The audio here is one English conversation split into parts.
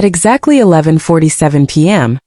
At exactly 11:47 p.m.,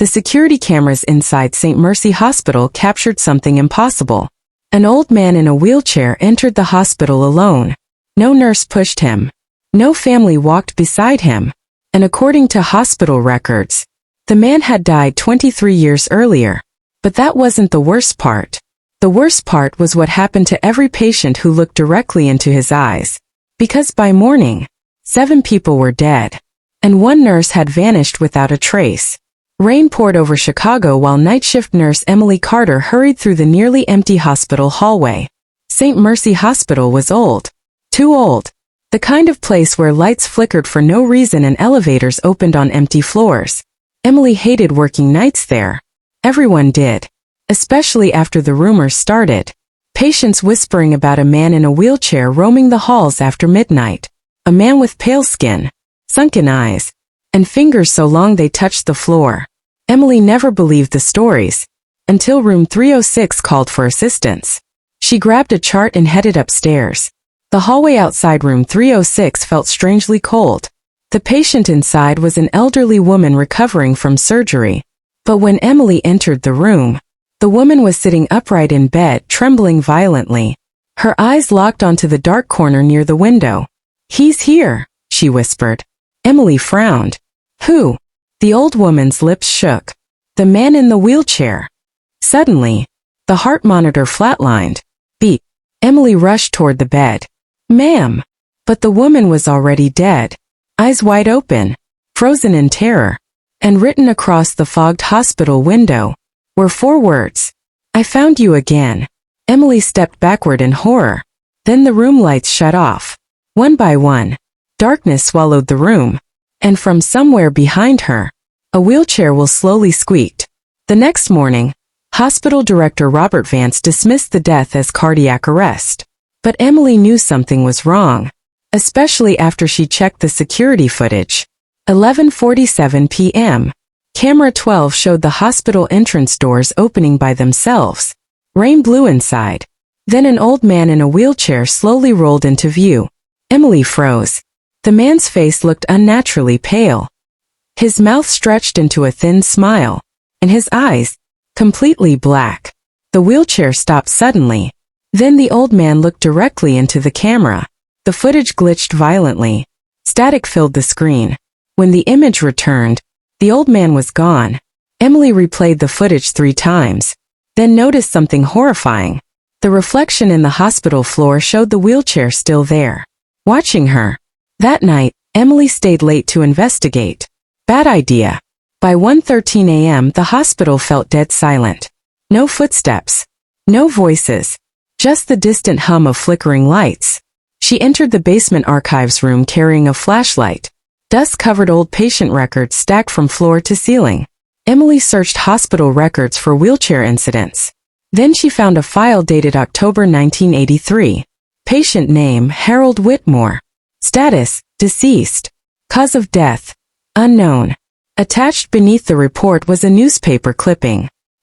the security cameras inside St. Mercy Hospital captured something impossible. An old man in a wheelchair entered the hospital alone. No nurse pushed him. No family walked beside him. And according to hospital records, the man had died 23 years earlier. But that wasn't the worst part. The worst part was what happened to every patient who looked directly into his eyes. Because by morning, 7 people were dead. And 1 nurse had vanished without a trace. Rain poured over Chicago while night shift nurse Emily Carter hurried through the nearly empty hospital hallway. St. Mercy Hospital was old. Too old. The kind of place where lights flickered for no reason and elevators opened on empty floors. Emily hated working nights there. Everyone did. Especially after the rumors started. Patients whispering about a man in a wheelchair roaming the halls after midnight. A man with pale skin, sunken eyes, and fingers so long they touched the floor. Emily never believed the stories. Until room 306 called for assistance. She grabbed a chart and headed upstairs. The hallway outside room 306 felt strangely cold. The patient inside was an elderly woman recovering from surgery. But when Emily entered the room, the woman was sitting upright in bed, trembling violently. Her eyes locked onto the dark corner near the window. "He's here," she whispered. Emily frowned. "Who?" The old woman's lips shook. "The man in the wheelchair." Suddenly, the heart monitor flatlined. Beep. Emily rushed toward the bed. "Ma'am." But the woman was already dead. Eyes wide open, frozen in terror. And written across the fogged hospital window were 4 words. "I found you again." Emily stepped backward in horror. Then the room lights shut off. One by one, darkness swallowed the room. And from somewhere behind her, a wheelchair wheel slowly squeaked. The next morning, hospital director Robert Vance dismissed the death as cardiac arrest. But Emily knew something was wrong, especially after she checked the security footage. 11:47 p.m. Camera 12 showed the hospital entrance doors opening by themselves. Rain blew inside. Then an old man in a wheelchair slowly rolled into view. Emily froze. The man's face looked unnaturally pale. His mouth stretched into a thin smile, and his eyes, completely black. The wheelchair stopped suddenly. Then the old man looked directly into the camera. The footage glitched violently. Static filled the screen. When the image returned, the old man was gone. Emily replayed the footage 3 times, then noticed something horrifying. The reflection in the hospital floor showed the wheelchair still there, watching her. That night, Emily stayed late to investigate. Bad idea. By 1:13 a.m. the hospital felt dead silent. No footsteps. No voices. Just the distant hum of flickering lights. She entered the basement archives room carrying a flashlight. Dust-covered old patient records stacked from floor to ceiling. Emily searched hospital records for wheelchair incidents. Then she found a file dated October 1983. Patient name, Harold Whitmore. Status, deceased. Cause of death, unknown. Attached beneath the report was a newspaper clipping.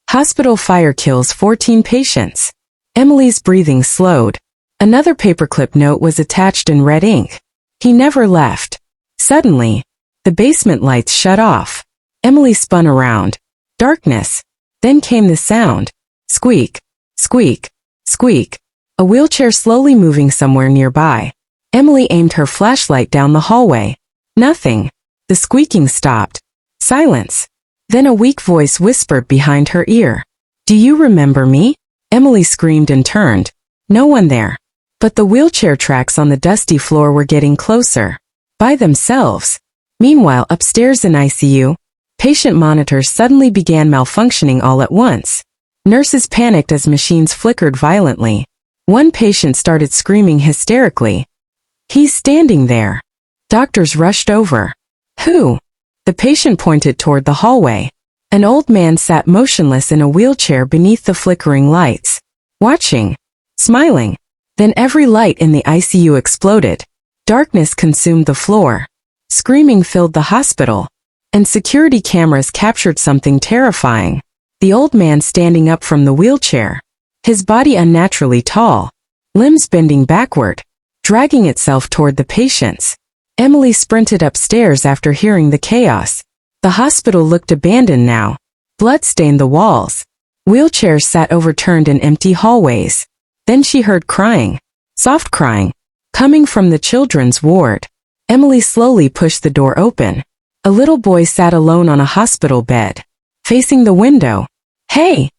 Hospital fire kills 14 patients. Emily's breathing slowed. Another paperclip note was attached in red ink. He never left. Suddenly, the basement lights shut off. Emily spun around. Darkness. Then came the sound. Squeak, squeak, squeak. A wheelchair slowly moving somewhere nearby. Emily aimed her flashlight down the hallway. Nothing. The squeaking stopped. Silence. Then a weak voice whispered behind her ear. "Do you remember me?" Emily screamed and turned. No one there. But the wheelchair tracks on the dusty floor were getting closer. By themselves. Meanwhile, upstairs in ICU, patient monitors suddenly began malfunctioning all at once. Nurses panicked as machines flickered violently. One patient started screaming hysterically. "He's standing there." Doctors rushed over. "Who?" The patient pointed toward the hallway. An old man sat motionless in a wheelchair beneath the flickering lights, watching, smiling. Then every light in the ICU exploded. Darkness consumed the floor. Screaming filled the hospital. And security cameras captured something terrifying. The old man standing up from the wheelchair. His body unnaturally tall. Limbs bending backward, dragging itself toward the patients. Emily sprinted upstairs after hearing the chaos. The hospital looked abandoned now. Blood stained the walls. Wheelchairs sat overturned in empty hallways. Then she heard crying. Soft crying. Coming from the children's ward. Emily slowly pushed the door open. A little boy sat alone on a hospital bed, facing the window. "Hey!"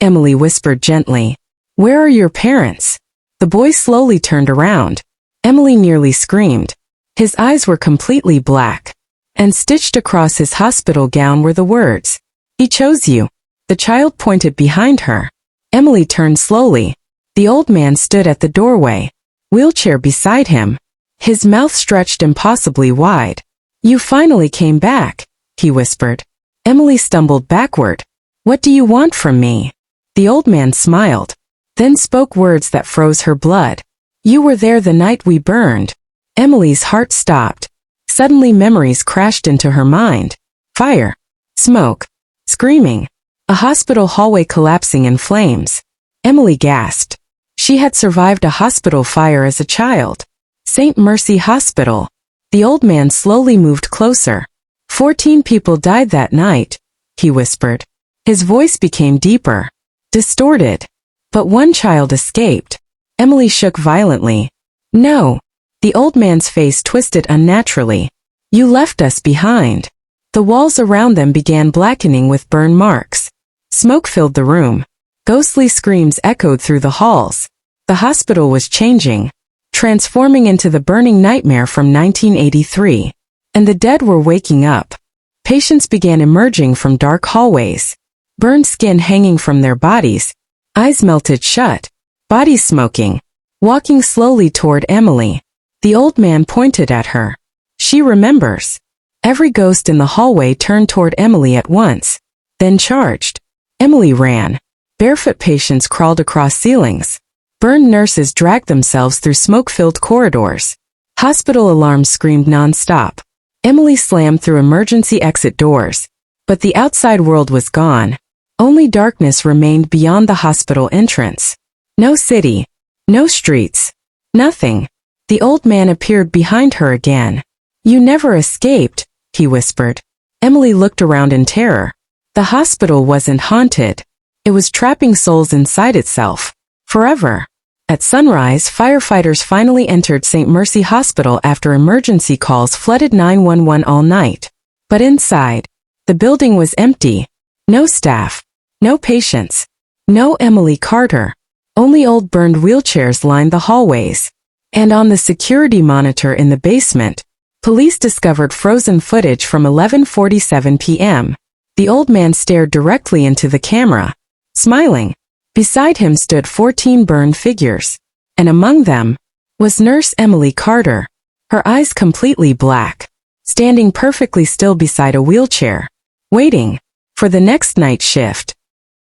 Emily whispered gently. "Where are your parents?" The boy slowly turned around. Emily nearly screamed. His eyes were completely black. And stitched across his hospital gown were the words, "He chose you." The child pointed behind her. Emily turned slowly. The old man stood at the doorway, wheelchair beside him. His mouth stretched impossibly wide. "You finally came back," he whispered. Emily stumbled backward. "What do you want from me?" The old man smiled, then spoke words that froze her blood. "You were there the night we burned." Emily's heart stopped. Suddenly memories crashed into her mind. Fire. Smoke. Screaming. A hospital hallway collapsing in flames. Emily gasped. She had survived a hospital fire as a child. St. Mercy Hospital. The old man slowly moved closer. 14 people died that night, he whispered. His voice became deeper, distorted. But one child escaped. Emily shook violently. "No." The old man's face twisted unnaturally. "You left us behind." The walls around them began blackening with burn marks. Smoke filled the room. Ghostly screams echoed through the halls. The hospital was changing, transforming into the burning nightmare from 1983. And the dead were waking up. Patients began emerging from dark hallways, burned skin hanging from their bodies, eyes melted shut, bodies smoking, walking slowly toward Emily. The old man pointed at her. "She remembers." Every ghost in the hallway turned toward Emily at once, then charged. Emily ran. Barefoot patients crawled across ceilings. Burned nurses dragged themselves through smoke-filled corridors. Hospital alarms screamed non-stop. Emily slammed through emergency exit doors. But the outside world was gone. Only darkness remained beyond the hospital entrance. No city. No streets. Nothing. The old man appeared behind her again. "You never escaped," he whispered. Emily looked around in terror. The hospital wasn't haunted. It was trapping souls inside itself. Forever. At sunrise, firefighters finally entered St. Mercy Hospital after emergency calls flooded 911 all night. But inside, the building was empty. No staff. No patients. No Emily Carter. Only old burned wheelchairs lined the hallways. And on the security monitor in the basement, police discovered frozen footage from 11:47 p.m. The old man stared directly into the camera, smiling. Beside him stood 14 burned figures, and among them was Nurse Emily Carter, her eyes completely black, standing perfectly still beside a wheelchair, waiting for the next night shift.